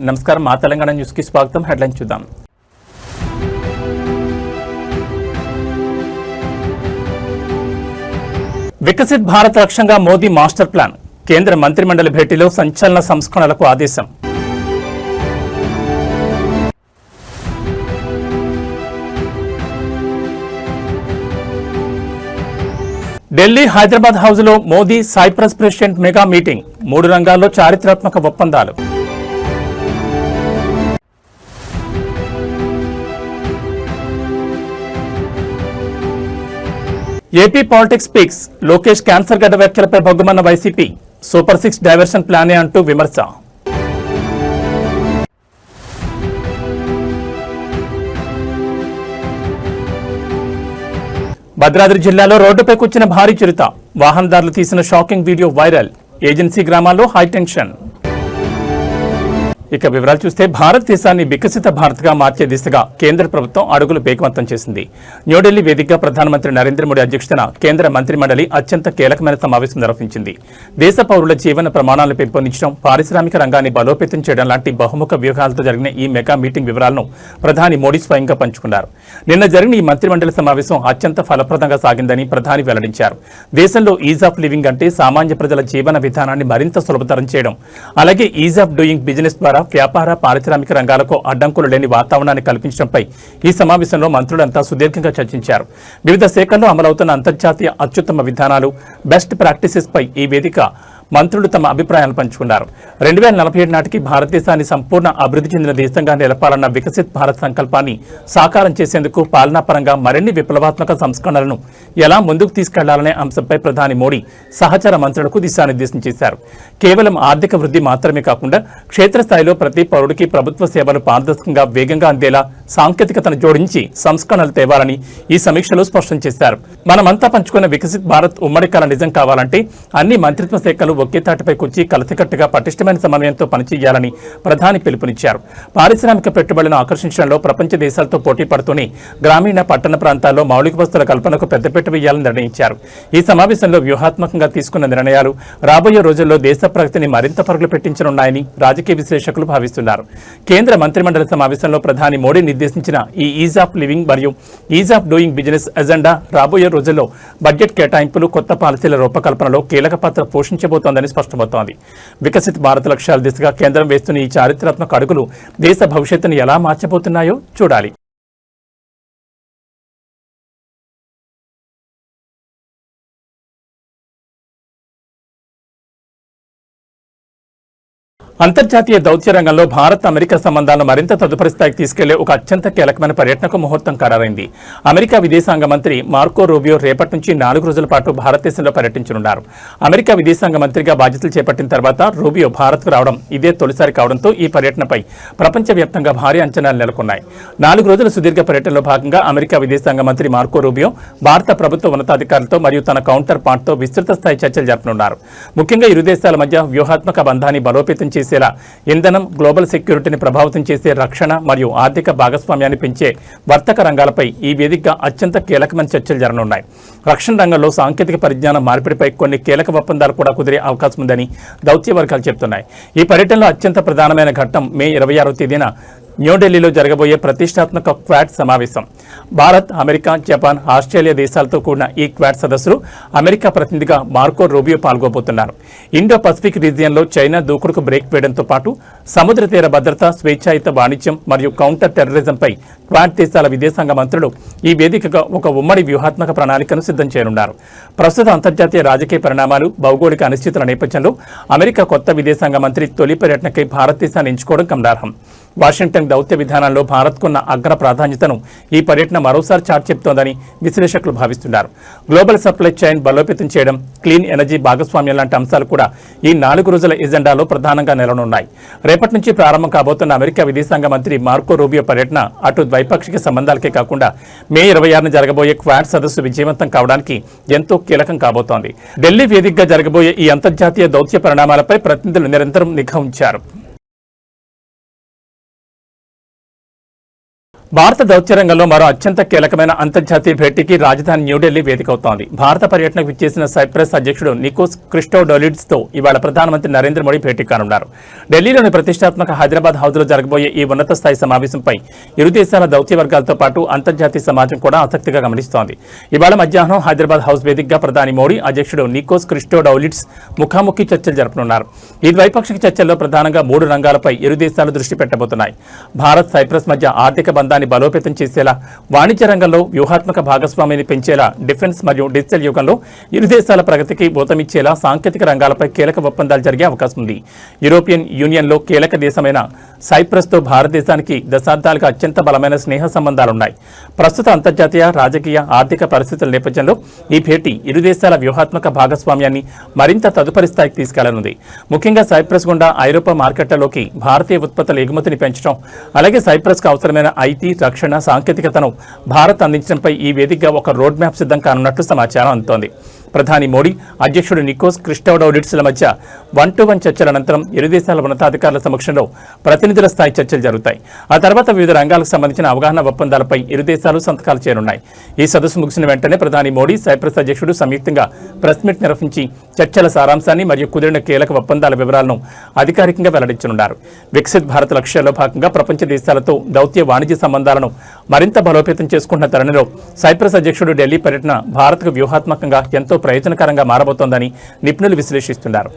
నమస్కారం, మా తెలంగాణ న్యూస్ కి స్వాగతం. హెడ్లైన్స్ చూద్దాం. వికసిత్ భారత్ లక్ష్యంగా మోదీ మాస్టర్ ప్లాన్. కేంద్ర మంత్రిమండలి భేటీలో సంచలన సంస్కరణలకు ఆదేశం. ఢిల్లీ హైదరాబాద్ హౌస్ లో Modi Cyprus president mega meeting. 3 రంగాల్లో చారిత్రాత్మక ఒప్పందాలు. AP politics peaks. Lokesh cancer గడ్డ వ్యాఖ్యలపై భగ్గుమన్న వైసీపీ. సూపర్ 6 డైవర్షన్ ప్లానే అంటూ విమర్శ. భద్రాద్రి జిల్లాలో రోడ్డుపై కూర్చిన భారీ చిరుత. వాహనదారులు తీసిన షాకింగ్ వీడియో వైరల్. ఏజెన్సీ గ్రామాల్లో హైటెన్షన్. ఇక వివరాలు చూస్తే, భారతదేశాన్ని వికసిత భారత్గా మార్చే దిశగా కేంద్ర ప్రభుత్వం అడుగులు వేగవంతం చేసింది. న్యూఢిల్లీ వేదికగా ప్రధానమంత్రి నరేంద్ర మోడీ అధ్యక్షతన కేంద్ర మంత్రిమండలి అత్యంత కీలకమైన సమావేశం నిర్వహించింది. దేశ పౌరుల జీవన ప్రమాణాలను పెంపొందించడం, పారిశ్రామిక రంగాన్ని బలోపేతం చేయడం లాంటి బహుముఖ వ్యూహాలతో జరిగిన ఈ మెగా మీటింగ్ వివరాలను ప్రధాని మోడీ స్వయంగా పంచుకున్నారు. నిన్న జరిగిన ఈ మంత్రిమండలి సమావేశం అత్యంత ఫలప్రదంగా సాగిందని ప్రధాని వెల్లడించారు. దేశంలో ఈజ్ ఆఫ్ లివింగ్ అంటే సామాన్య ప్రజల జీవన విధానాన్ని మరింత సులభతరం చేయడం, అలాగే ఈజ్ ఆఫ్ డూయింగ్ బిజినెస్ ద్వారా వ్యాపార పారిశ్రామిక రంగాలకు అడ్డంకులు లేని వాతావరణాన్ని కల్పించడంపై ఈ సమావేశంలో మంత్రులంతా సుదీర్ఘంగా చర్చించారు. వివిధ శాఖల్లో అమలవుతున్న అంతర్జాతీయ అత్యుత్తమ విధానాలు, బెస్ట్ ప్రాక్టీసెస్ పై ఈ వేదిక మంత్రులు తమ అభిప్రాయాలు పంచుకున్నారు. 2047 నాటికి భారతదేశాన్ని సంపూర్ణ అభివృద్ధి చెందిన దేశంగా నిలపాలన్న వికసిత్ భారత్ సంకల్పాన్ని సాకారం చేసేందుకు పాలనాపరంగా మరిన్ని విప్లవాత్మక సంస్కరణలను ఎలా ముందుకు తీసుకెళ్లాలనే అంశంపై ప్రధాని మోడీ సహచర మంత్రులకు దిశానిర్దేశం చేశారు. కేవలం ఆర్థిక వృద్ధి మాత్రమే కాకుండా క్షేత్రస్థాయిలో ప్రతి పౌరుడికి ప్రభుత్వ సేవలు పారదర్శకంగా వేగంగా అందేలా సాంకేతికతను జోడించి సంస్కరణలు తేవాలని ఈ సమీక్షలో స్పష్టం చేశారు. మనమంతా పంచుకున్న వికసిత్ భారత్ ఉమ్మడి కల నిజం కావాలంటే అన్ని మంత్రిత్వ శాఖలు ఒకే తాటిపై కూర్చి కలిసికట్టుగా పటిష్టమైన సమన్వయంతో పనిచేయాలని ప్రధాని పిలుపునిచ్చారు. పారిశ్రామిక పెట్టుబడులను ఆకర్షించడంలో ప్రపంచ దేశాలతో పోటీ పడుతూనే గ్రామీణ పట్టణ ప్రాంతాల్లో మౌలిక వస్తువుల కల్పనకు పెద్దపీట వేయాలని నిర్ణయించారు. ఈ సమావేశంలో వ్యూహాత్మకంగా తీసుకున్న నిర్ణయాలు రాబోయే రోజుల్లో దేశ ప్రగతిని మరింత పరుగులు పెట్టించనున్నాయని రాజకీయ విశ్లేషకులు భావిస్తున్నారు. కేంద్ర మంత్రిమండలి సమావేశంలో ప్రధాని మోడీ నిర్దేశించిన ఈ ఈజ్ ఆఫ్ లివింగ్ మరియు is of doing business agenda రాబోయే రోజుల్లో బడ్జెట్ కేటాయింపులు, కొత్త పాలసీల రూపకల్పనలో కీలక పాత్ర పోషించబోతోందని స్పష్టమవుతోంది. వికసిత్ భారత్ లక్ష్యాల దిశగా కేంద్రం వేస్తున్న ఈ చారిత్రాత్మక అడుగులు దేశ భవిష్యత్తును ఎలా మార్చబోతున్నాయో చూడాలి. అంతర్జాతీయ దౌత్య రంగంలో భారత్ అమెరికా సంబంధాలను మరింత తదుపరి స్థాయికి తీసుకెళ్లే ఒక అత్యంత కీలకమైన పర్యటనకు ముహూర్తం ఖరారైంది. అమెరికా విదేశాంగ మంత్రి మార్కో రూబియో రేపటి నుంచి 4 రోజుల పాటు భారతదేశంలో పర్యటించనున్నారు. అమెరికా విదేశాంగ మంత్రిగా బాధ్యతలు చేపట్టిన తర్వాత రూబియో భారత్కు రావడం ఇదే తొలిసారి కావడంతో ఈ పర్యటనపై ప్రపంచవ్యాప్తంగా భారీ అంచనాలు నెలకొన్నాయి. 4 రోజుల సుదీర్ఘ పర్యటనలో భాగంగా అమెరికా విదేశాంగ మంత్రి మార్కో రూబియో భారత ప్రభుత్వ ఉన్నతాధికారులతో మరియు తన కౌంటర్ పార్ట్తో విస్తృత స్థాయి చర్చలు జరపనున్నారు. ముఖ్యంగా ఇరు దేశాల మధ్య వ్యూహాత్మక బంధాన్ని బలోపేతం చేసేలా ఇంధనం, గ్లోబల్ సెక్యూరిటీని ప్రభావితం చేసే రక్షణ మరియు ఆర్థిక భాగస్వామ్యాన్ని పెంచే వర్తక రంగాలపై ఈ వేదికగా అత్యంత కీలకమైన చర్చలు జరగనున్నాయి. రక్షణ రంగంలో సాంకేతిక పరిజ్ఞానం మార్పిడిపై కొన్ని కీలక ఒప్పందాలు కూడా కుదిరే అవకాశం ఉందని దౌత్య వర్గాలు చెబుతున్నాయి. ఈ పర్యటనలో అత్యంత ప్రధానమైన ఘట్టం మే 26వ తేదీన న్యూఢిల్లీలో జరగబోయే ప్రతిష్టాత్మక క్వాడ్ సమావేశం. భారత్, అమెరికా, జపాన్, ఆస్ట్రేలియా దేశాలతో కూడిన ఈ క్వాడ్ సదస్సులో అమెరికా ప్రతినిధిగా మార్కో రూబియో పాల్గొబోతున్నారు. ఇండో పసిఫిక్ రీజియన్లో చైనా దూకుడుకు బ్రేక్ వేయడంతో పాటు సముద్ర తీర భద్రత, స్వేచ్ఛాయుత వాణిజ్యం మరియు కౌంటర్ టెర్రరిజంపై క్వాడ్ దేశాల విదేశాంగ మంత్రులు ఈ వేదికగా ఒక ఉమ్మడి వ్యూహాత్మక ప్రణాళికను సిద్ధం చేయనున్నారు. ప్రస్తుత అంతర్జాతీయ రాజకీయ పరిణామాలు, భౌగోళిక అనిశ్చితుల నేపథ్యంలో అమెరికా కొత్త విదేశాంగ మంత్రి తొలి పర్యటనకై భారతదేశాన్ని ఎంచుకోవడం గమనార్హం. వాషింగ్టన్ దౌత్య విధానంలో భారత్కున్న అగ్ర ప్రాధాన్యతను ఈ పర్యటన మరోసారి చాటి చెబుతోందని విశ్లేషకులు భావిస్తున్నారు. గ్లోబల్ సప్లై చైన్ బలోపేతం చేయడం, క్లీన్ ఎనర్జీ భాగస్వామ్యం లాంటి అంశాలు కూడా ఈ 4 రోజుల ఎజెండాలో ప్రధానంగా నిలవనున్నాయి. రేపటి నుంచి ప్రారంభం కాబోతున్న అమెరికా విదేశాంగ మంత్రి మార్కో రూబియో పర్యటన అటు ద్వైపాక్షిక సంబంధాలకే కాకుండా మే 26న జరగబోయే క్వాడ్ సదస్సు విజయవంతం కావడానికి ఎంతో కీలకం కాబోతోంది. ఢిల్లీ వేదికగా జరగబోయే ఈ అంతర్జాతీయ దౌత్య పరిణామాలపై ప్రతినిధులు నిరంతరం నిఘా ఉంచారు. భారత దౌత్య రంగంలో మరో అత్యంత కీలకమైన అంతర్జాతీయ భేటీకి రాజధాని న్యూఢిల్లీ వేదికవుతోంది. భారత పర్యటనకు విచ్చేసిన సైప్రస్ అధ్యక్షుడు నికోస్ క్రిస్టోడౌలిడ్స్ తో ఇవాళ ప్రధానమంత్రి నరేంద్ర మోడీ భేటీ కానున్నారు. ఢిల్లీలోని ప్రతిష్టాత్మక హైదరాబాద్ హౌస్ లో జరగబోయే ఈ ఉన్నత స్థాయి సమావేశంపై ఇరు దేశాల దౌత్య వర్గాలతో పాటు అంతర్జాతీయ సమాజం కూడా ఆసక్తిగా గమనిస్తోంది. ఇవాళ మధ్యాహ్నం హైదరాబాద్ హౌస్ వేదికగా ప్రధాని మోడీ అధ్యక్షుడు నికోస్ క్రిస్టోడౌలిడ్స్ ముఖాముఖి చర్చలు జరపనున్నారు. ఈ ద్వైపాక్షిక చర్చల్లో ప్రధానంగా 3 రంగాలపై ఇరు దేశాలు దృష్టి పెట్టబోతున్నాయి. భారత్ సైప్రస్ మధ్య ఆర్థిక బంధాన్ని బలోపేతం చేసేలా, వాణిజ్య రంగంలో వ్యూహాత్మక భాగస్వామ్యాన్ని పెంచేలా, డిఫెన్స్ మరియు డిజిటల్ యుగంలో ఇరు దేశాల ప్రగతికి ఊతమిచ్చేలా సాంకేతిక రంగాలపై కీలక ఒప్పందాలు జరిగే అవకాశం ఉంది. యూరోపియన్ యూనియన్లో కీలక దేశమైన సైప్రస్తో భారతదేశానికి దశాబ్దాలుగా అత్యంత బలమైన స్నేహ సంబంధాలున్నాయి. ప్రస్తుత అంతర్జాతీయ రాజకీయ ఆర్థిక పరిస్థితుల నేపథ్యంలో ఈ భేటీ ఇరు దేశాల వ్యూహాత్మక భాగస్వామ్యాన్ని మరింత తదుపరి స్థాయికి తీసుకెళ్లనుంది. ముఖ్యంగా సైప్రస్ గుండా ఐరోపా మార్కెట్లలోకి భారతీయ ఉత్పత్తుల ఎగుమతిని పెంచడం, అలాగే సైప్రస్కు అవసరమైన ఐటీ, రక్షణ, సాంకేతికతను భారత్ అందించడంపై ఈ వేదికగా ఒక రోడ్ మ్యాప్ సిద్ధం కానున్నట్లు సమాచారం అందుతోంది. ప్రధాని మోడీ అధ్యక్షుడు నికోస్ క్రిస్టోడౌలిడ్స్ల మధ్య 1-to-1 చర్చల అనంతరం ఇరు దేశాల ఉన్నతాధికారుల సమక్షంలో ప్రతినిధుల స్థాయి చర్చలు జరుగుతాయి. ఆ తర్వాత వివిధ రంగాలకు సంబంధించిన అవగాహన ఒప్పందాలపై ఇరు దేశాలు సంతకాలు చేరున్నాయి. ఈ సదస్సు ముగిసిన వెంటనే ప్రధాని మోడీ, సైప్రస్ అధ్యక్షుడు సంయుక్తంగా ప్రెస్ మీట్ నిర్వహించి చర్చల సారాంశాన్ని మరియు కుదిరిన కీలక ఒప్పందాల వివరాలను అధికారికంగా వెల్లడించనున్నారు. వికసిత్ భారత్ లక్ష్యాల్లో భాగంగా ప్రపంచ దేశాలతో దౌత్య వాణిజ్య సంబంధాలను మరింత బలోపేతం చేసుకుంటున్న తరుణంలో సైప్రస్ అధ్యక్షుడు ఢిల్లీ పర్యటన భారత్కు వ్యూహాత్మకంగా ఎంతో ప్రయోజనకరంగా మారబోతోందని నిపుణులు విశ్లేషిస్తున్నారు.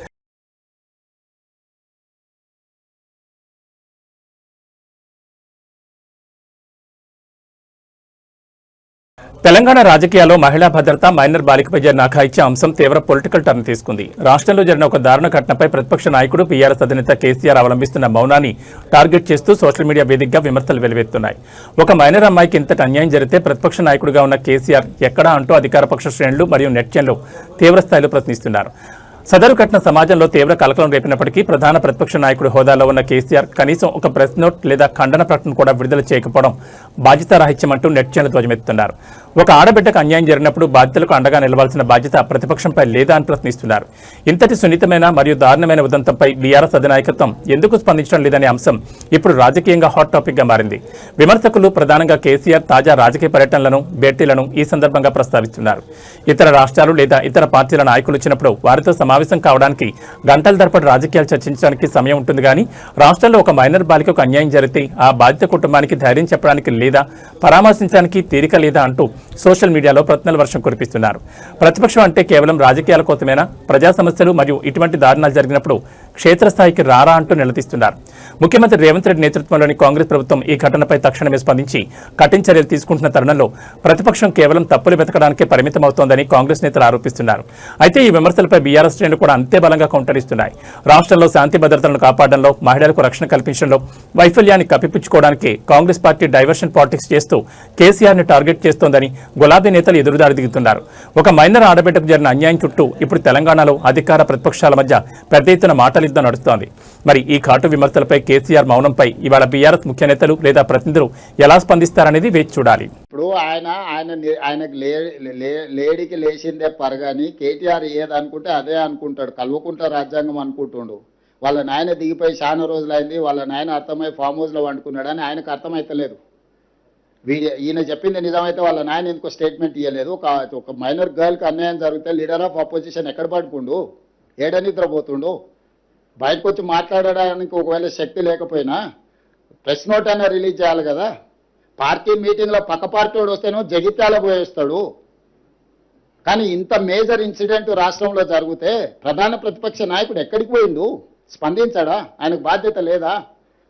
తెలంగాణ రాజకీయాల్లో మహిళా భద్రత, మైనర్ బాలికపై జరిగిన అఘాయిత్య అంశం తీవ్ర పొలిటికల్ టర్న్ తీసుకుంది. రాష్ట్రంలో జరిగిన ఒక దారుణ ఘటనపై ప్రతిపక్ష నాయకుడు బీఆర్ఎస్ అధినేత కేసీఆర్ అవలంబిస్తున్న మౌనాన్ని టార్గెట్ చేస్తూ సోషల్ మీడియా వేదికగా విమర్శలు వెలువెత్తున్నాయి. ఒక మైనర్ అమ్మాయికి ఇంతటి అన్యాయం జరిగితే ప్రతిపక్ష నాయకుడిగా ఉన్న కేసీఆర్ ఎక్కడా అంటూ అధికారపక్ష శ్రేణులు మరియు నెటిజన్లు తీవ్రస్థాయిలో ప్రశ్నిస్తున్నారు. సదరు ఘటన సమాజంలో తీవ్ర కలకలం రేపినప్పటికీ ప్రధాన ప్రతిపక్ష నాయకుడి హోదాలో ఉన్న కేసీఆర్ కనీసం ఒక ప్రెస్ నోట్ లేదా ఖండన ప్రకటన కూడా విడుదల చేయకపోవడం బాధ్యతారాహిత్యమంటూ నెటిజన్లు ధ్వజమెత్తుతున్నారు. ఒక ఆడబిడ్డకు అన్యాయం జరిగినప్పుడు బాధ్యతలకు అండగా నిలవాల్సిన బాధ్యత ప్రతిపక్షంపై లేదా అని ప్రశ్నిస్తున్నారు. ఇంతటి సున్నితమైన మరియు దారుణమైన ఉదంతంపై బీఆర్ఎస్ అధినాయకత్వం ఎందుకు స్పందించడం లేదనే అంశం ఇప్పుడు రాజకీయంగా హాట్ టాపిక్ గా మారింది. విమర్శకులు ప్రధానంగా కేసీఆర్ తాజా రాజకీయ పర్యటనలను, భేటీలను ఈ సందర్భంగా ప్రస్తావిస్తున్నారు. ఇతర రాష్ట్రాలు లేదా ఇతర పార్టీల నాయకులు వచ్చినప్పుడు వారితో సమావేశం కావడానికి గంటల తరబడి రాజకీయాలు చర్చించడానికి సమయం ఉంటుంది. కానీ రాష్ట్రంలో ఒక మైనర్ బాలికకు అన్యాయం జరిగితే ఆ బాధిత కుటుంబానికి ధైర్యం చెప్పడానికి లేదా పరామర్శించడానికి తీరిక లేదా అంటూ సోషల్ మీడియాలో ప్రశ్నల వర్షం కురిపిస్తున్నారు. ప్రతిపక్షం అంటే కేవలం రాజకీయాల కోసమేనా? ప్రజా సమస్యలు మరియు ఇటువంటి దారుణాలు జరిగినప్పుడు క్షేత్రస్థాయికి రారా అంటూ నిలదీస్తున్నారు. ముఖ్యమంత్రి రేవంత్ రెడ్డి నేతృత్వంలోని కాంగ్రెస్ ప్రభుత్వం ఈ ఘటనపై తక్షణమే స్పందించి కఠిన చర్యలు తీసుకుంటున్న తరుణంలో ప్రతిపక్షం కేవలం తప్పులు వెతకడానికే పరిమితమవుతోందని కాంగ్రెస్ నేతలు ఆరోపిస్తున్నారు. అయితే ఈ విమర్శలపై బీఆర్ఎస్ శ్రేణులు కూడా అంతే బలంగా కౌంటర్ ఇస్తున్నాయి. రాష్ట్రంలో శాంతి భద్రతలను కాపాడడంలో, మహిళలకు రక్షణ కల్పించడంలో వైఫల్యాన్ని కప్పిపుచ్చుకోవడానికి కాంగ్రెస్ పార్టీ డైవర్షన్ పాలిటిక్స్ చేస్తూ కేసీఆర్ ని టార్గెట్ చేస్తోందని గులాబీ నేతలు ఎదురుదాడి దిగుతున్నారు. ఒక మైనర్ ఆడబిడ్డకు జరిగిన అన్యాయం చుట్టూ ఇప్పుడు తెలంగాణలో అధికార ప్రతిపక్షాల మధ్య పెద్ద ఎత్తున మాటలు యుద్ధం నడుస్తోంది. మరి ఈ ఘాటు విమర్శలపై కేసీఆర్ మౌనంపై ఇవాళ బీఆర్ఎస్ ముఖ్య నేతలు లేదా ప్రతినిధులు ఎలా స్పందిస్తారనేది వేచి చూడాలి. ఇప్పుడు ఆయనకు లేడీకి లేచిందే పరగాని కేటీఆర్ ఏదనుకుంటే అదే అనుకుంటాడు. కల్వకుంట్ల రాజ్యాంగం అనుకుంటుండు. వాళ్ళ నాయన దిగిపోయి చాలా రోజులైంది, వాళ్ళ నాయన అర్థమై ఫామ్ హౌస్లో వండుకున్నాడని ఆయనకు అర్థమైతలేదు. ఈయన చెప్పింది నిజమైతే వాళ్ళ నాయన ఇంకో స్టేట్మెంట్ ఇవ్వలేదు. ఒక మైనర్ గర్ల్కి అన్యాయం జరిగితే లీడర్ ఆఫ్ అపోజిషన్ ఎక్కడ పడుకుండు, ఏడ నిద్రపోతుండు? బయటకు వచ్చి మాట్లాడడానికి ఒకవేళ శక్తి లేకపోయినా ప్రెస్ నోట్ అయినా రిలీజ్ చేయాలి కదా. పార్టీ మీటింగ్లో పక్క పార్టీ వాడు వస్తేనో జగిత్యాల పోయేస్తాడు. కానీ ఇంత మేజర్ ఇన్సిడెంట్ రాష్ట్రంలో జరిగితే ప్రధాన ప్రతిపక్ష నాయకుడు ఎక్కడికి పోయిండు? స్పందించాడా? ఆయనకు బాధ్యత లేదా?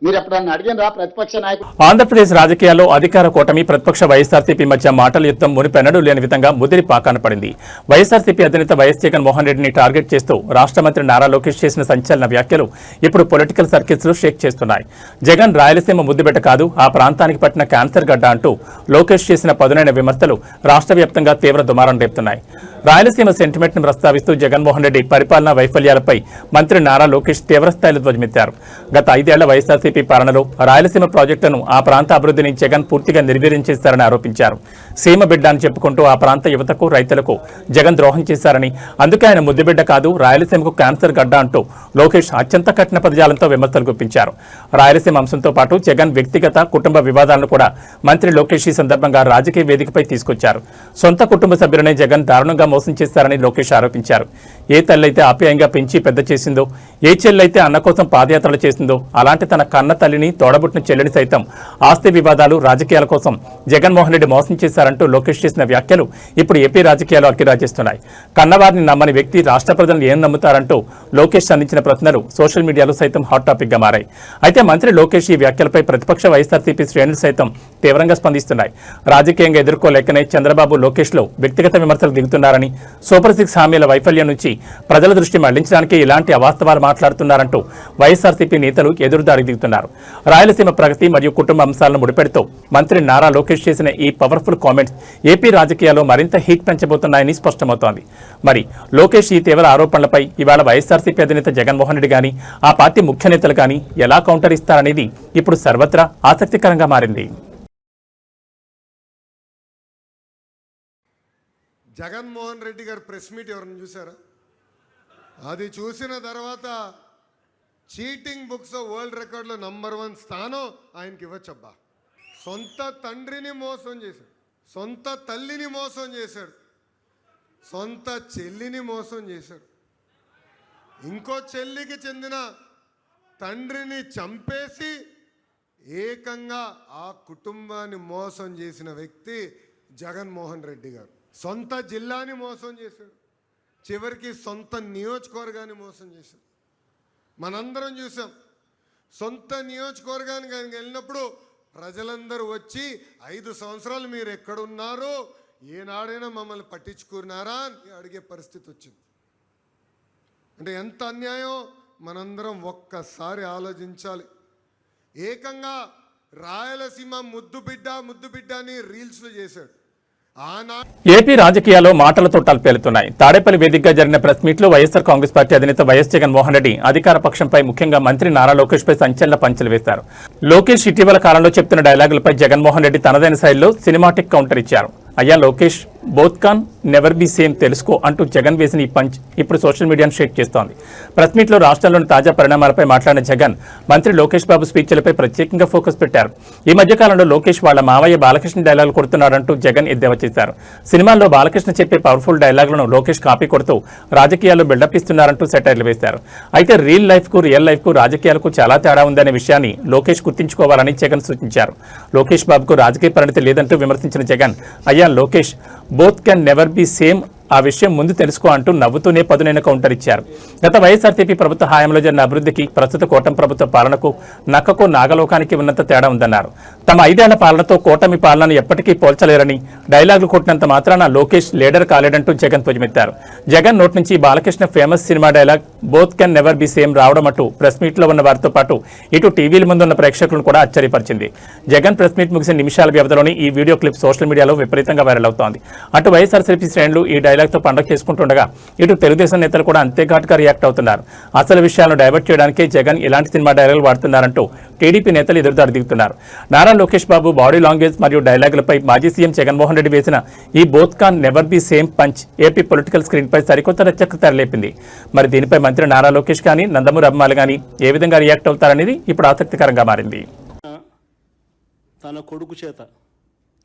మీరు ఎప్పుడన్నా అడిగినరా ప్రతిపక్ష నాయకుడు? ఆంధ్రప్రదేశ్ రాజకీయాల్లో అధికార కూటమి, ప్రతిపక్ష వైఎస్ఆర్సీపీ మధ్య మాటల యుద్ధం మునిపెన్నడూ లేని విధంగా ముదిరి పాకాన పడింది. వైఎస్ఆర్సీపీ అధినేత వైఎస్ జగన్మోహన్ రెడ్డిని టార్గెట్ చేస్తూ రాష్ట్ర మంత్రి నారా లోకేష్ చేసిన సంచలన వ్యాఖ్యలు ఇప్పుడు పొలిటికల్ సర్కిల్స్ లో షేక్ చేస్తున్నాయి. జగన్ రాయలసీమ ముద్దుబిడ్డ కాదు, ఆ ప్రాంతానికి పట్టిన క్యాన్సర్ గడ్డ అంటూ లోకేష్ చేసిన పదునైన విమర్శలు రాష్ట్ర వ్యాప్తంగా తీవ్ర దుమారం రేపుతున్నాయి. రాయలసీమ సెంటిమెంట్ ను ప్రస్తావిస్తూ జగన్మోహన్ రెడ్డి పరిపాలనా వైఫల్యాలపై మంత్రి నారా లోకేష్ తీవ్రస్థాయిలో ధ్వజమెత్తారు. గత 5 ఏళ్ల వైఎస్ఆర్సీపీ వైఎస్ఆర్సీపీ పాలనలో రాయలసీమ ప్రాజెక్టులను ఆ ప్రాంత అభివృద్ధిని జగన్ పూర్తిగా నిర్వీర్యం చేశారని ఆరోపించారు. సీమ బిడ్డ అని చెప్పుకుంటూ ఆ ప్రాంత యువతకు రైతులకు జగన్ ద్రోహం చేశారని, అందుకే ఆయన ముద్దుబిడ్డ కాదు రాయలసీమకు క్యాన్సర్ గడ్డ అంటూ లోకేష్ అత్యంత కఠిన పదజాలంతో విమర్శలు గుప్పించారు. రాయలసీమ అంశంతో పాటు జగన్ వ్యక్తిగత కుటుంబ వివాదాలను కూడా మంత్రి లోకేష్ ఈ సందర్భంగా రాజకీయ వేదికపై తీసుకొచ్చారు. సొంత కుటుంబ సభ్యులనే జగన్ దారుణంగా మోసం చేశారని లోకేష్ ఆరోపించారు. ఏ తల్లైతే ఆప్యాయంగా పెంచి పెద్ద చేసిందో, ఏ చెల్లైతే అన్న కోసం పాదయాత్రలు చేసిందో అలాంటి తన కన్న తల్లిని, తోడబుట్టిన చెల్లిని సైతం ఆస్తి వివాదాలు, రాజకీయాల కోసం జగన్మోహన్ రెడ్డి మోసం చేశారంటూ లోకేష్ చేసిన వ్యాఖ్యలు ఇప్పుడు ఏపీ రాజకీయాలు అక్కిరాజేస్తున్నాయి. కన్నవారిని నమ్మని వ్యక్తి రాష్ట్ర ప్రజలను ఏం నమ్ముతారంటూ లోకేష్ అందించిన ప్రశ్నలు సోషల్ మీడియాలో సైతం హాట్ టాపిక్ గా మారాయి. అయితే మంత్రి లోకేష్ ఈ వ్యాఖ్యలపై ప్రతిపక్ష వైఎస్ఆర్సీపీ శ్రేణులు సైతం తీవ్రంగా స్పందిస్తున్నాయి. రాజకీయంగా ఎదుర్కోలేకనే చంద్రబాబు లోకేష్లో వ్యక్తిగత విమర్శలు దిగుతున్నారని, సూపర్ 6 హామీల వైఫల్యం నుంచి ప్రజల దృష్టి మళ్లించడానికి ఇలాంటి అవాస్తవాలు మాట్లాడుతున్నారంటూ వైఎస్ఆర్సీపీ నేతలు ఎదురుదాడికి దిగుతున్నారు. రాయలసీమ ప్రగతి మరియు కుటుంబ అంశాలను ముడిపెడుతూ మంత్రి నారా లోకేష్ చేసిన ఈ పవర్ఫుల్ కామెంట్స్ ఏపీ రాజకీయాల్లో మరింత హీట్ పెంచబోతున్నాయని స్పష్టమవుతోంది. మరి లోకేష్ ఈ తీవ్ర ఆరోపణలపై ఇవాళ వైఎస్ఆర్సీపీ అధినేత జగన్మోహన్ రెడ్డి కానీ, ఆ పార్టీ ముఖ్య నేతలు కానీ ఎలా కౌంటర్ ఇస్తారనేది ఇప్పుడు సర్వత్రా ఆసక్తికరంగా మారింది. జగన్మోహన్ రెడ్డి గారు ప్రెస్ మీట్ ఎవరైనా చూసారా? అది చూసిన తర్వాత చీటింగ్ బుక్స్ వరల్డ్ రికార్డులో #1 స్థానం ఆయనకి ఇవ్వచ్చబ్బా. సొంత తండ్రిని మోసం చేశాడు, సొంత తల్లిని మోసం చేశాడు, సొంత చెల్లిని మోసం చేశాడు, ఇంకో చెల్లికి చెందిన తండ్రిని చంపేసి ఏకంగా ఆ కుటుంబాన్ని మోసం చేసిన వ్యక్తి జగన్మోహన్ రెడ్డి గారు. సొంత జిల్లాని మోసం చేశాడు, చివరికి సొంత నియోజకవర్గాన్ని మోసం చేశాడు. మనందరం చూసాం. సొంత నియోజకవర్గానికి ఆయన వెళ్ళినప్పుడు ప్రజలందరూ వచ్చి 5 సంవత్సరాలు మీరు ఎక్కడున్నారో, ఏనాడైనా మమ్మల్ని పట్టించుకున్నారా అని అడిగే పరిస్థితి వచ్చింది. అంటే ఎంత అన్యాయం మనందరం ఒక్కసారి ఆలోచించాలి. ఏకంగా రాయలసీమ ముద్దు బిడ్డ అని రీల్స్లో చేశాడు. ఏపీ రాజకీయాల్లో మాటలతో టల్పేలుతున్నాయి. తాడేపల్లి వేదికగా జరిగిన ప్రెస్ మీట్ లో వైఎస్ఆర్ కాంగ్రెస్ పార్టీ అధినేత వైఎస్ జగన్మోహన్ రెడ్డి అధికార పక్షంపై ముఖ్యంగా మంత్రి నారా లోకేష్ పై సంచలన పంచలు వేశారు. లోకేష్ ఇటీవల కాలంలో చెప్తున్న డైలాగులపై జగన్మోహన్ రెడ్డి తనదైన శైలిలో సినిమాటిక్ కౌంటర్ ఇచ్చారు. అయ్యా Lokesh, both can never be same తెలుసుకో అంటూ జగన్ వేసిన ఈ పంచ్ ఇప్పుడు సోషల్ మీడియాను షేక్ చేస్తోంది. ప్రెస్ మీట్లో రాష్ట్రంలోని తాజా పరిణామాలపై మాట్లాడిన జగన్ మంత్రి లోకేష్ బాబు స్పీచ్లపై ప్రత్యేకంగా ఫోకస్ పెట్టారు. ఈ మధ్యకాలంలో లోకేష్ వాళ్ళ మావయ్య బాలకృష్ణ డైలాగులు కొడుతున్నారంటూ జగన్ ఎద్దేవా చేశారు. సినిమాల్లో బాలకృష్ణ చెప్పే పవర్ఫుల్ డైలాగులను లోకేష్ కాపీ కొడుతూ రాజకీయాల్లో బిల్డప్ ఇస్తున్నారంటూ సెటైర్లు వేశారు. అయితే రియల్ లైఫ్ కు రాజకీయాలకు చాలా తేడా ఉందనే విషయాన్ని లోకేష్ గుర్తుంచుకోవాలని జగన్ సూచించారు. లోకేష్ బాబుకు రాజకీయ పరిణతి లేదంటూ విమర్శించిన జగన్, అయ్యా Lokesh, both can never be same, ఆ విషయం ముందు తెలుసుకో అంటూ నవ్వుతూనే పదునైన కౌంటర్ ఇచ్చారు. గత వైఎస్ఆర్సీపీ ప్రభుత్వ హయాంలో జరిగిన అభివృద్ధికి ప్రస్తుత కూటమి ప్రభుత్వ పాలనకు నక్కకు నాగలోకానికి ఉన్నంత తేడా ఉందన్నారు. తమ 5 ఏళ్ల పాలనతో కూటమి పాలనను ఎప్పటికీ పోల్చలేరని, డైలాగులు కొట్టినంత మాత్రాన లోకేష్ లీడర్ కాలేడంటూ జగన్ ధ్వజమెత్తారు. జగన్ నోటి నుంచి Balakrishna famous cinema dialogue both can never be same రావడం అటు ప్రెస్ మీట్ లో ఉన్న వారితో పాటు ఇటు టీవీల ముందున్న ప్రేక్షకులను కూడా ఆశ్చర్యపరిచింది. జగన్ ప్రెస్ మీట్ ముగిసిన నిమిషాల వ్యవధిలోని ఈ వీడియో క్లిప్ సోషల్ మీడియాలో విపరీతంగా వైరల్ అవుతోంది. అటు వైఎస్ఆర్సీపీ శ్రేణులు ఈ డైలాగ్తో పండుగ చేసుకుంటుండగా ఇటు తెలుగుదేశం నేతలు కూడా అంతే ఘాటుగా రియాక్ట్ అవుతున్నారు. అసలు విషయాలను డైవర్ట్ చేయడానికే జగన్ ఇలాంటి సినిమా డైలాగులు వాడుతున్నారంటూ టీడీపీ నేతలు ఎదురుదాడి దిగుతున్నారు. నారా లోకేష్ బాబు బాడీ లాంగ్వేజ్ మరియు డైలాగులపై మాజీ సీఎం జగన్మోహన్ రెడ్డి వేసిన ఈ both can never be same punch AP political screen పై సరికొత్త రచ్చకు తెరలేపింది. మరి దీనిపై మంత్రి నారా లోకేష్ కానీ, నందమూరి అభిమానులు కానీ ఏ విధంగా రియాక్ట్ అవుతారనేది ఇప్పుడు ఆసక్తికరంగా మారింది. తన కొడుకు చేత,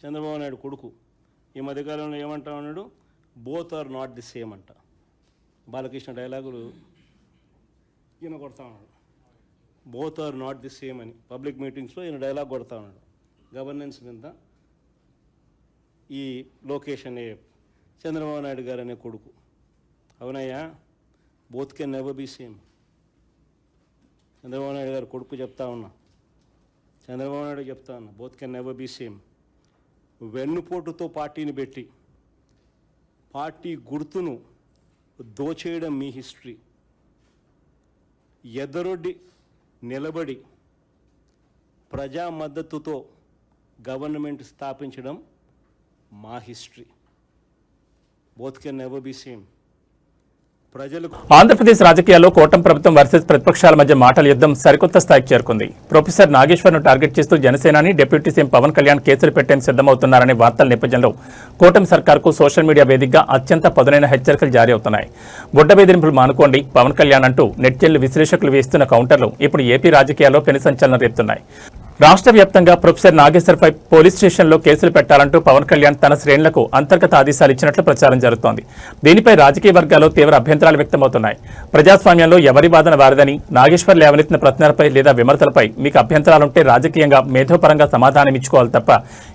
చంద్రబాబు నాయుడు కొడుకు, ఈ మధ్యకాలంలో ఏమంటా ఉన్నాడు, both are not the same అంట. బాలకృష్ణ డైలాగులు ఈయన కొడతా ఉన్నాడు, both are not the same అని పబ్లిక్ మీటింగ్స్లో ఈయన డైలాగ్ కొడతా ఉన్నాడు. గవర్నెన్స్ మీద ఈ లోకేష్ అనే చంద్రబాబు నాయుడు గారు అనే కొడుకు, అవునయ్యా both can never be same. Chandrababu Naidu గారు కొడుకు చెప్తా ఉన్నా, చంద్రబాబు నాయుడు చెప్తా ఉన్నా, both can never be same. వెన్నుపోటుతో పార్టీని పెట్టి పార్టీ గుర్తును దోచేయడం మీ హిస్టరీ. ఎదరొడ్డి నిలబడి ప్రజా మద్దతుతో గవర్నమెంట్ స్థాపించడం మా history. Both can never be same. ప్రజలకు ఆంధ్రప్రదేశ్ రాజకీయాల్లో కూటమి ప్రభుత్వం వర్సెస్ ప్రతిపక్షాల మధ్య మాటల యుద్ధం సరికొత్త స్థాయికి చేరుకుంది. ప్రొఫెసర్ నాగేశ్వర్ను టార్గెట్ చేస్తూ జనసేనాని డిప్యూటీ సీఎం పవన్ కళ్యాణ్ కేసులు పెట్టేందుకు సిద్ధమవుతున్నారనే వార్తల నేపథ్యంలో కూటమి సర్కార్కు సోషల్ మీడియా వేదికగా అత్యంత పదునైన హెచ్చరికలు జారీ అవుతున్నాయి. బుడ్డ బెదిరింపులు మానుకోండి పవన్ కళ్యాణ్ అంటూ నెట్జన్లు విశ్లేషకులు వేస్తున్న కౌంటర్లు ఇప్పుడు ఏపీ రాజకీయాల్లో పెను సంచలనం రేపుతున్నాయి. రాష్ట్ర వ్యాప్తంగా ప్రొఫెసర్ నాగేశ్వర్పై పోలీస్ స్టేషన్లో కేసులు పెట్టాలంటూ పవన్ కళ్యాణ్ తన శ్రేణులకు అంతర్గత ఆదేశాలు ఇచ్చినట్లు ప్రచారం జరుగుతోంది. దీనిపై రాజకీయ వర్గాల్లో తీవ్ర అభ్యంతరాలు వ్యక్తమవుతున్నాయి. ప్రజాస్వామ్యంలో ఎవరి వాదన వారిదని, నాగేశ్వర్ లేవనెత్తిన ప్రశ్నలపై లేదా విమర్శలపై మీకు అభ్యంతరాలుంటే రాజకీయంగా మేధోపరంగా సమాధానం ఇచ్చుకోవాలి తప్ప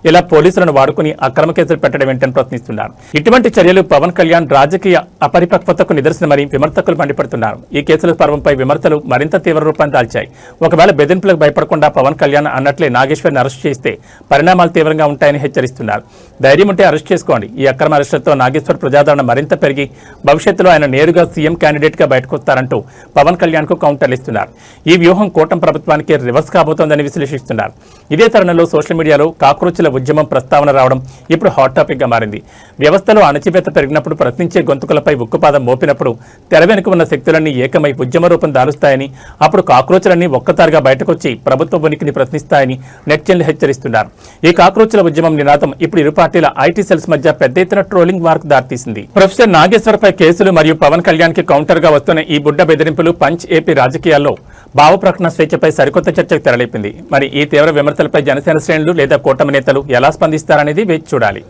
ఇలా పోలీసులను వాడుకుని అక్రమ కేసులు పెట్టడం ఏంటని ప్రశ్నిస్తున్నారు. ఇటువంటి చర్యలు పవన్ కళ్యాణ్ రాజకీయ అపరిపక్వతకు నిదర్శనమని విమర్శకులు మండిపడుతున్నారు. ఈ కేసుల పర్వంపై విమర్శలు మరింత తీవ్ర రూపాన్ని దాల్చాయి. ఒకవేళ బెదిరింపులకు భయపడకుండా పవన్ కళ్యాణ్ అన్నట్లే నాగేశ్వర్ని అరెస్ట్ చేస్తే పరిణామాలు తీవ్రంగా ఉంటాయని హెచ్చరిస్తున్నారు. ధైర్యం ఉంటే అరెస్ట్ చేసుకోండి. ఈ అక్రమ అరెస్టులతో నాగేశ్వర్ ప్రజాదరణ మరింత పెరిగి భవిష్యత్తులో ఆయన నేరుగా సీఎం క్యాండిడేట్ గా బయటకు వస్తారంటూ పవన్ కళ్యాణ్ కు కౌంటర్లు ఇస్తున్నారు. ఈ వ్యూహం కూటమి ప్రభుత్వానికి రివర్స్ కాబోతోందని విశ్లేషిస్తున్నారు. ఇదే తరుణంలో సోషల్ మీడియాలో కాక్రోచ్ల ఉద్యమం ప్రస్తావన రావడం ఇప్పుడు హాట్ టాపిక్ గా మారింది. వ్యవస్థలో అణచివేత పెరిగినప్పుడు ప్రశ్నించే గొంతుకులపై ఉక్కుపాదం మోపినప్పుడు తెర వెనుక ఉన్న శక్తులన్నీ ఏకమై ఉద్యమ రూపం దాలుస్తాయని, అప్పుడు కాక్రోచ్లన్నీ ఒక్కసారిగా బయటకొచ్చి ప్రభుత్వ ఉనికిని ప్రశ్నిస్తాయని నెట్జన్లు హెచ్చరిస్తున్నారు. ఈ కాక్రోచ్ల ఉద్యమం నినాదం ఇప్పుడు ఇరు పార్టీల ఐటీ సెల్స్ మధ్య పెద్ద ఎత్తున ట్రోలింగ్ వార్కు దారితీసింది. ప్రొఫెసర్ నాగేశ్వర్ పై కేసులు మరియు పవన్ కళ్యాణ్ కి కౌంటర్ గా వస్తున్న ఈ బుడ్డ బెదిరింపులు పంచ్ ఏపీ రాజకీయాల్లో భావ ప్రకటన స్వేచ్ఛపై సరికొత్త చర్చకు తెరలేపింది. మరి ఈ తీవ్ర విమర్శలపై జనసేన శ్రేణులు లేదా కూటమి నేతలు ఎలా స్పందిస్తారనేది వేచి చూడాలి.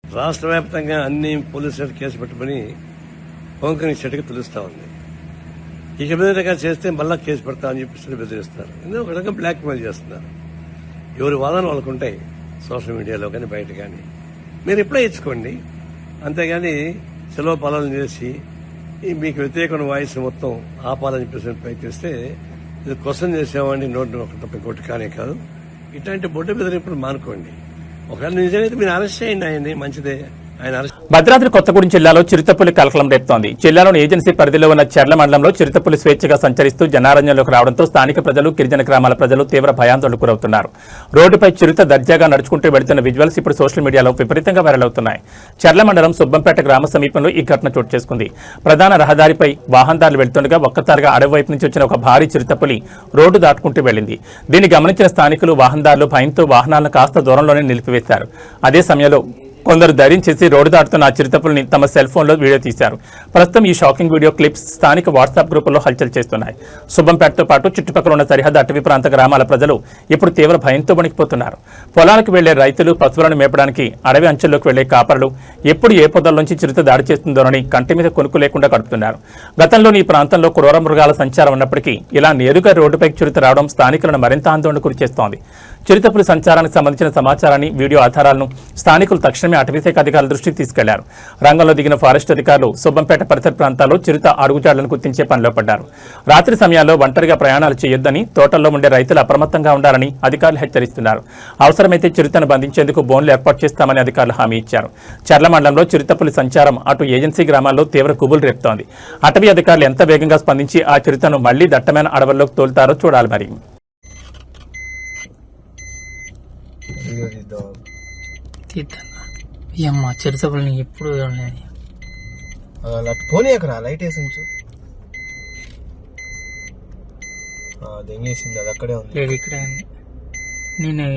రాష్ట్ర వ్యాప్తంగా అన్ని పోలీసులు కేసు పెట్టుకుని పవన్ కళ్యాణ్ చెట్టుకు తెలుస్తా ఉంది. ఇక మీద చేస్తే మళ్ళా కేసు పెడతామని చెప్పి బెదిరిస్తారు. ఎందుకు ఒక రకంగా బ్లాక్ మెయిల్ చేస్తున్నారు. ఎవరి వాదన వాళ్ళకు ఉంటాయి, సోషల్ మీడియాలో కానీ బయట కానీ. మీరు రిప్లై ఇచ్చుకోండి, అంతేగాని సెలవు పాలన చేసి మీకు వ్యతిరేకమైన వాయిస్ మొత్తం ఆపాలని చెప్పేసి ప్రయత్నిస్తే ఇది క్వశ్చన్ చేసామని నోటు ఒక తప్ప ఇంకోటి కానే కాదు. ఇట్లాంటి బొడ్డ బెదిరింపులు మానుకోండి. ఒకవేళ నిజమైతే మీరు అరెస్ట్ చేయండి, ఆయన్ని మంచిదే. భద్రాద్రి కొత్తగూడెం జిల్లాలో చిరుతపులి కలకలం రేపుతోంది. జిల్లాలోని ఏజెన్సీ పరిధిలో ఉన్న చెర్ల మండలంలో చిరుతపులి స్వేచ్ఛగా సంచరిస్తూ జనారణ్యంలోకి రావడంతో స్థానిక ప్రజలు, గిరిజన గ్రామాల ప్రజలు తీవ్ర భయాందోళనకు గురవుతున్నారు. రోడ్డుపై చిరుత దర్జాగా నడుచుకుంటూ వెళుతున్న విజువల్స్ ఇప్పుడు సోషల్ మీడియాలో విపరీతంగా వైరల్ అవుతున్నాయి. చెర్ల మండలం సుబ్బంపేట గ్రామ సమీపంలో ఈ ఘటన చోటు చేసుకుంది. ప్రధాన రహదారిపై వాహనదారులు వెళ్తుండగా ఒక్కసారిగా అడవి వైపు నుంచి వచ్చిన ఒక భారీ చిరుతపులి రోడ్డు దాటుకుంటూ వెళ్లింది. దీన్ని గమనించిన స్థానికులు, వాహనదారులు భయంతో వాహనాలను కాస్త దూరంలోనే నిలిపివేశారు. అదే సమయంలో కొందరు ధైర్యం చేసి రోడ్డు దాటుతున్న ఆ చిరుతపుల్ని తమ సెల్ ఫోన్లో వీడియో తీశారు. ప్రస్తుతం ఈ షాకింగ్ వీడియో క్లిప్స్ స్థానిక వాట్సాప్ గ్రూపుల్లో హల్చల్ చేస్తున్నాయి. సుబ్బంపేటతో పాటు చుట్టుపక్కల ఉన్న సరిహద్దు అటవీ ప్రాంత గ్రామాల ప్రజలు ఇప్పుడు తీవ్ర భయంతో వణికిపోతున్నారు. పొలాలకు వెళ్లే రైతులు, పశువులను మేపడానికి అడవి అంచెల్లోకి వెళ్లే కాపరులు ఎప్పుడు ఏ పొదల్లోంచి చిరుత దాడి చేస్తుందోనని కంటి మీద కొనుక్కు లేకుండా గడుపుతున్నారు. గతంలోని ఈ ప్రాంతంలో క్రూర మృగాల సంచారం ఉన్నప్పటికీ ఇలా నేరుగా రోడ్డుపైకి చిరుత రావడం స్థానికులను మరింత ఆందోళన గురిచేస్తోంది. చిరుతపులి సంచారానికి సంబంధించిన సమాచారాన్ని, వీడియో ఆధారాలను స్థానికులు తక్షణమే అటవీశాఖ అధికారుల దృష్టికి తీసుకెళ్లారు. రంగంలో దిగిన ఫారెస్ట్ అధికారులు సుబ్బంపేట పరిసర ప్రాంతాల్లో చిరుత అడుగుజాడలను గుర్తించే పనిలో పడ్డారు. రాత్రి సమయాల్లో ఒంటరిగా ప్రయాణాలు చేయొద్దని, తోటల్లో ఉండే రైతులు అప్రమత్తంగా ఉండాలని అధికారులు హెచ్చరిస్తున్నారు. అవసరమైతే చిరుతను బంధించేందుకు బోన్లు ఏర్పాటు చేస్తామని అధికారులు హామీ ఇచ్చారు. చర్ల మండలంలో చిరుతపులి సంచారం అటు ఏజెన్సీ గ్రామాల్లో తీవ్ర కుబులు రేపుతోంది. అటవీ అధికారులు ఎంత వేగంగా స్పందించి ఆ చిరుతను మళ్లీ దట్టమైన అడవుల్లోకి తోలుతారో చూడాలి. మరి చిరుతపుల్ని ఎప్పుడు పోనీ అక్కడ లైట్ వేసి ఉంచు. దెంగేసింది, అది అక్కడే ఉంది. ఇక్కడే ఉంది. నేను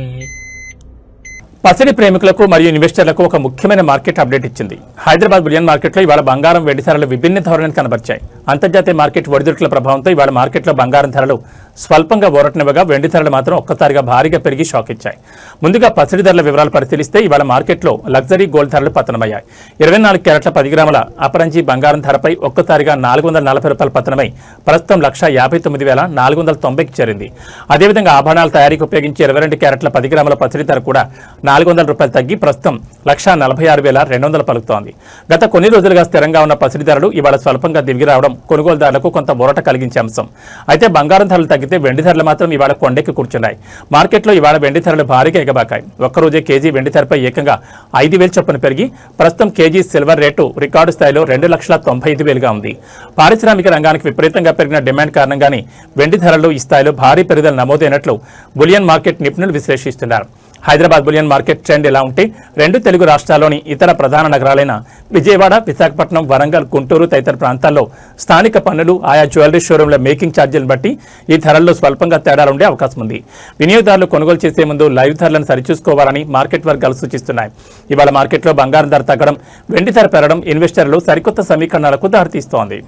పసిడి ప్రేమికులకు మరియు ఇన్వెస్టర్లకు ఒక ముఖ్యమైన మార్కెట్ అప్డేట్ ఇచ్చింది. హైదరాబాద్ బులియన్ మార్కెట్లో ఇవాళ బంగారం, వెండి ధరలు విభిన్న ధోరణిని కనబర్చాయి. అంతర్జాతీయ మార్కెట్ ఒడిదుడుకుల ప్రభావంతో ఇవాళ మార్కెట్లో బంగారం ధరలు స్వల్పంగా ఊరటనివ్వగా వెండి ధరలు మాత్రం ఒక్కసారిగా భారీగా పెరిగి షాక్ ఇచ్చాయి. ముందుగా పసిడి ధరల వివరాలు పరిశీలిస్తే ఇవాళ మార్కెట్లో లగ్జరీ గోల్డ్ ధరలు పతనమయ్యాయి. 24 క్యారెట్ల 10 గ్రాముల అపరంజీ బంగారం ధరపై ఒక్కసారిగా ₹440 పతనమై ప్రస్తుతం 1,59,490కి చేరింది. అదేవిధంగా ఆభరణాల తయారీకి ఉపయోగించే 22 క్యారెట్ల 10 గ్రాముల పసిడి ధర కూడా ₹400 తగ్గి ప్రస్తుతం 1,46,200 పలుకుతోంది. గత కొన్ని రోజులుగా స్థిరంగా ఉన్న పసిడి ధరలు ఇవాళ స్వల్పంగా దిగి రావడం కొనుగోలుదారులకు కొంత ఊరట కలిగించే అంశం. అయితే బంగారం ధరలు తగ్గితే వెండి ధరలు మాత్రం ఇవాళ కొండెక్కి కూర్చున్నాయి. మార్కెట్లో ఇవాళ వెండి ధరలు భారీగా ఎగబాకాయి. ఒక్కరోజే కేజీ వెండి ధరపై ఏకంగా 5,000 చొప్పున పెరిగి ప్రస్తుతం కేజీ సిల్వర్ రేటు రికార్డు స్థాయిలో 2,95,000గా ఉంది. పారిశ్రామిక రంగానికి విపరీతంగా పెరిగిన డిమాండ్ కారణంగానే వెండి ధరల్లో ఈ స్థాయిలో భారీ పెరుగుదల నమోదైనట్లు బులియన్ మార్కెట్ నిపుణులు విశ్లేషిస్తున్నారు. హైదరాబాద్ బులియన్ మార్కెట్ ట్రెండ్ ఎలా ఉంటే రెండు తెలుగు రాష్ట్రాల్లోని ఇతర ప్రధాన నగరాలైన విజయవాడ, విశాఖపట్నం, వరంగల్, గుంటూరు తదితర ప్రాంతాల్లో స్థానిక పన్నులు, ఆయా జ్యువెలరీ షోరూంల మేకింగ్ ఛార్జీలను బట్టి ఈ ధరల్లో స్వల్పంగా తేడాలుండే అవకాశం ఉంది. వినియోగదారులు కొనుగోలు చేసే ముందు లైవ్ ధరలను సరిచూసుకోవాలని మార్కెట్ వర్గాలు సూచిస్తున్నాయి. ఇవాళ మార్కెట్లో బంగారం ధర తగ్గడం, వెండి ధర పెరగడం ఇన్వెస్టర్లు సరికొత్త సమీకరణాలకు దారితీస్తోంది.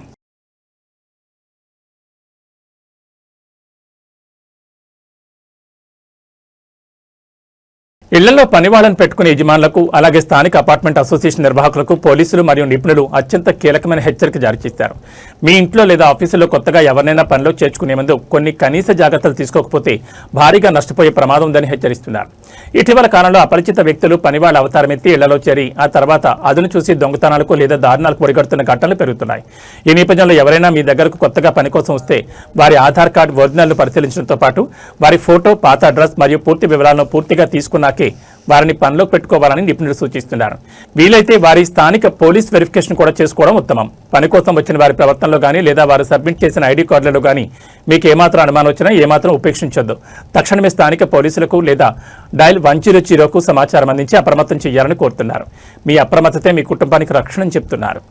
ఇళ్లలో పనివాళ్లను పెట్టుకునే యజమానులకు, అలాగే స్థానిక అపార్ట్మెంట్ అసోసియేషన్ నిర్వాహకులకు పోలీసులు మరియు నిపుణులు అత్యంత కీలకమైన హెచ్చరిక జారీ చేశారు. మీ ఇంట్లో లేదా ఆఫీసులో కొత్తగా ఎవరినైనా పనిలో చేర్చుకునే ముందు కొన్ని కనీస జాగ్రత్తలు తీసుకోకపోతే భారీగా నష్టపోయే ప్రమాదం ఉందని హెచ్చరిస్తున్నారు. ఇటీవల కాలంలో అపరిచిత వ్యక్తులు పనివాళ్ల అవతారమెత్తి ఇళ్లలో చేరి ఆ తర్వాత అదును చూసి దొంగతనాలకు లేదా దారుణాలకు ఒడిగడుతున్న ఘటనలు పెరుగుతున్నాయి. ఈ నేపథ్యంలో ఎవరైనా మీ దగ్గరకు కొత్తగా పని కోసం వస్తే వారి ఆధార్ కార్డు ఒరిజినల్ను పరిశీలించడంతో పాటు వారి ఫోటో, పాత అడ్రస్ మరియు పూర్తి వివరాలను పూర్తిగా తీసుకున్నాకే వారిని పనిలోకి పెట్టుకోవాలని నిపుణులు సూచిస్తున్నారు. వీలైతే వారి స్థానిక పోలీస్ వెరిఫికేషన్ కూడా చేసుకోవడం ఉత్తమం. పని కోసం వచ్చిన వారి ప్రవర్తనలో కానీ లేదా వారు సబ్మిట్ చేసిన ఐడి కార్డులలో కానీ మీకు ఏమాత్రం అనుమానం వచ్చినా ఏమాత్రం ఉపేక్షించొద్దు. తక్షణమే స్థానిక పోలీసులకు లేదా డయల్ 100కు సమాచారం అందించి అప్రమత్తం చేయాలని కోరుతున్నారు. మీ అప్రమత్తతే మీ కుటుంబానికి రక్షణ అని చెప్తున్నారు.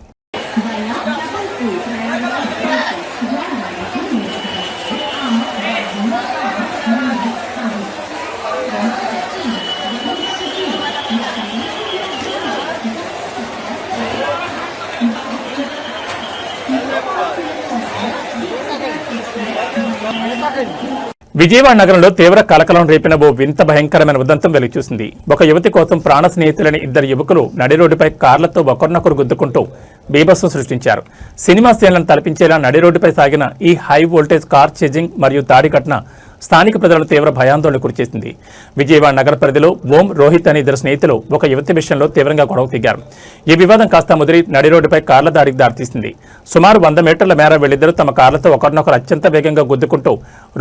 విజయవాడ నగరంలో తీవ్ర కలకలం రేపిన ఓ వింత భయంకరమైన ఉదంతం వెలుగుచూసింది. ఒక యువతి కోసం ప్రాణ స్నేహితులైన ఇద్దరు యువకులు నడి రోడ్డుపై కార్లతో ఒకరినొకరు గుద్దుకుంటూ బీభత్సం సృష్టించారు. సినిమా సీన్లను తలపించేలా నడి రోడ్డుపై సాగిన ఈ హై వోల్టేజ్ కార్ చేజింగ్ మరియు దాడి ఘటన స్థానిక ప్రజలను తీవ్ర భయాందోళన గురిచేసింది. విజయవాడ నగర పరిధిలో ఓం, రోహిత్ అనే ఇద్దరు స్నేహితులు ఒక యువతి విషయంలో తీవ్రంగా గొడవ దిగారు. ఈ వివాదం కాస్త ముదిరి నడి రోడ్డుపై కార్ల దాడికి దారితీసింది. సుమారు 100 మీటర్ల మేర వెళ్లిద్దరూ తమ కార్లతో ఒకరినొకరు అత్యంత వేగంగా గుద్దుకుంటూ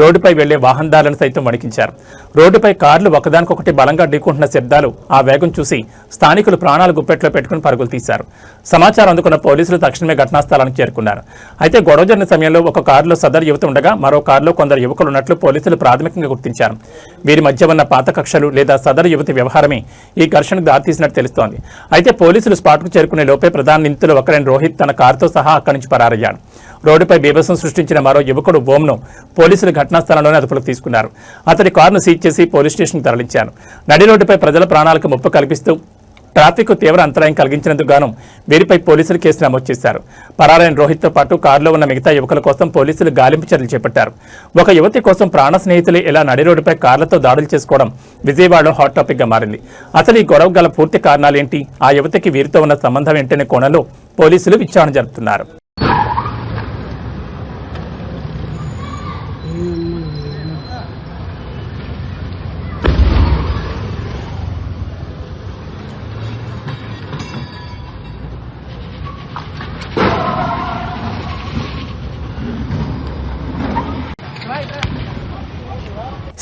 రోడ్డుపై వెళ్లే వాహనదారులను సైతం వణికించారు. రోడ్డుపై కార్లు ఒకదానికొకటి బలంగా ఢీకుంటున్న శబ్దాలు, ఆ వేగం చూసి స్థానికులు ప్రాణాలు గుప్పెట్లో పెట్టుకుని పరుగులు తీశారు. సమాచారం అందుకున్న పోలీసులు తక్షణమే ఘటనా స్థలానికి చేరుకున్నారు. అయితే గొడవ జరిగిన సమయంలో ఒక కారులో సదరు యువతి ఉండగా మరో కారులో కొందరు యువకులు ఉన్నట్లు పోలీసులు ప్రాథమికంగా గుర్తించారు. వీరి మధ్య ఉన్న పాత కక్షలు లేదా సదరు యువతి వ్యవహారమే ఈ ఘర్షణకు దారితీసినట్టు తెలుస్తోంది. అయితే పోలీసులు స్పాట్కు చేరుకునే లోపే ప్రధాన నిందితులు ఒకరైన రోహిత్ తన కారుతో సహా అక్కడి నుంచి పరారయ్యాడు. రోడ్డుపై బీభత్సం సృష్టించిన మరో యువకుడు ఓంను పోలీసులు ఘటనా స్థలంలోనే అదుపులోకి తీసుకున్నారు. అతడి కారును సీజ్ చేసి పోలీస్ స్టేషన్కు తరలించారు. నడి రోడ్డుపై ప్రజల ప్రాణాలకు ముప్పు కల్పిస్తూ ట్రాఫిక్ తీవ్ర అంతరాయం కలిగించినందుకు గాను వీరిపై పోలీసులు కేసు నమోదు చేశారు. పరారైన రోహిత్తో పాటు కారులో ఉన్న మిగతా యువకుల కోసం పోలీసులు గాలింపు చర్యలు చేపట్టారు. ఒక యువతి కోసం ప్రాణ స్నేహితులే ఇలా నడి రోడ్డుపై కార్లతో దాడులు చేసుకోవడం విజయవాడలో హాట్ టాపిక్ గా మారింది. అసలు ఈ గొడవ గల పూర్తి కారణాలేంటి, ఆ యువతికి వీరితో ఉన్న సంబంధం ఏంటనే కోణంలో పోలీసులు విచారణ జరుపుతున్నారు.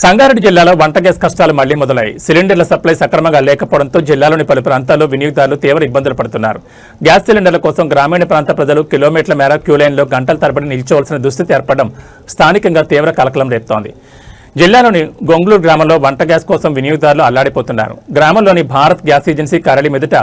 సంగారెడ్డి జిల్లాలో వంట గ్యాస్ కష్టాలు మళ్లీ మొదలయ్యాయి. సిలిండర్ల సప్లై సక్రమంగా లేకపోవడంతో జిల్లాలోని పలు ప్రాంతాల్లో వినియోగదారులు తీవ్ర ఇబ్బందులు పడుతున్నారు. గ్యాస్ సిలిండర్ల కోసం గ్రామీణ ప్రాంత ప్రజలు కిలోమీటర్ల మేర క్యూ లైన్లో గంటల తరబడి నిల్చోవలసిన దుస్థితి ఏర్పడడం స్థానికంగా తీవ్ర కలకలం రేపుతోంది. జిల్లాలోని గొంగళూరు గ్రామంలో వంట గ్యాస్ కోసం వినియోగదారులు అల్లాడిపోతున్నారు. గ్రామంలోని భారత్ గ్యాస్ ఏజెన్సీ కార్యాలయం ఎదుట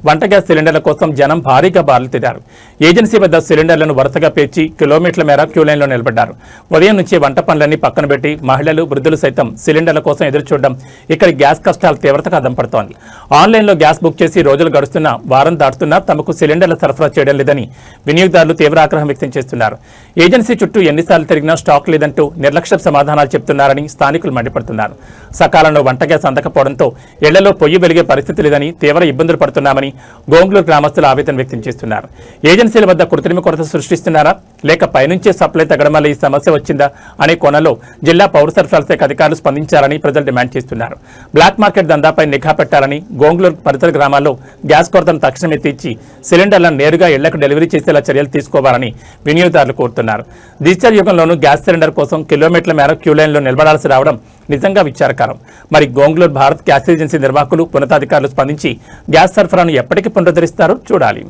వంట గ్యాస్ సిలిండర్ల కోసం జనం భారీగా బారులు తీరారు. ఏజెన్సీ వద్ద సిలిండర్లను వరుసగా పేర్చి కిలోమీటర్ల మేర క్యూ లైన్లో నిలబడ్డారు. ఉదయం నుంచి వంట పనులన్నీ పక్కన పెట్టి మహిళలు, వృద్ధులు సైతం సిలిండర్ల కోసం ఎదురుచూడడం ఇక్కడి గ్యాస్ కష్టాల తీవ్రతకు అద్దం పడుతోంది. ఆన్లైన్లో గ్యాస్ బుక్ చేసి రోజులు గడుస్తున్నా, వారం దాటుతున్నా తమకు సిలిండర్ల సరఫరా చేయడం లేదని వినియోగదారులు తీవ్ర ఆగ్రహం వ్యక్తం చేస్తున్నారు. ఏజెన్సీ చుట్టూ ఎన్నిసార్లు తిరిగినా స్టాక్ లేదంటూ నిర్లక్ష్య సమాధానాలు చెప్తున్నారని స్థానికులు మండిపడుతున్నారు. సకాలంలో వంట గ్యాస్ అందకపోవడంతో ఇళ్లలో పొయ్యి వెలిగే పరిస్థితి లేదని తీవ్ర ఇబ్బందులు పడుతున్నామని గోంగళూరు గ్రామస్తులు ఆవేదన వ్యక్తం చేస్తున్నారు. ఏజెన్సీల వద్ద కృత్రిమ కొరత సృష్టిస్తున్నారా, లేక పైనుంచే సప్లై తగ్గడం వల్ల ఈ సమస్య వచ్చిందా అనే కోణంలో జిల్లా పౌర సరఫరాల శాఖ అధికారులు స్పందించాలని ప్రజలు డిమాండ్ చేస్తున్నారు. బ్లాక్ మార్కెట్ దందాపై నిఘా పెట్టాలని, గోంగళూరు పరిసర గ్రామాల్లో గ్యాస్ కొరతను తక్షణమే తీర్చి సిలిండర్లను నేరుగా ఇళ్లకు డెలివరీ చేసేలా చర్యలు తీసుకోవాలని వినియోగదారులు కోరుతున్నారు. డిజిటల్ యుగంలోనూ గ్యాస్ సిలిండర్ కోసం కిలోమీటర్ల మేర క్యూ లైన్లో నిలబడాల్సి రావడం నిజంగా విచారకరం. మరి గోంగళూరు భారత్ గ్యాస్ ఏజెన్సీ నిర్వాహకులు, ఉన్నతాధికారులు స్పందించి గ్యాస్ సరఫరాను ఎప్పటికీ పునరుద్ధరిస్తారో చూడాలి.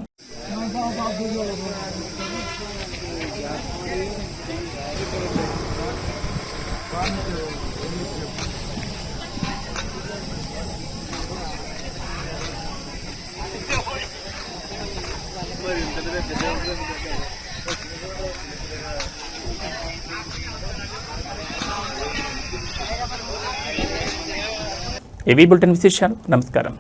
ఏవీ బులెటిన్ విశేషాలు. నమస్కారం.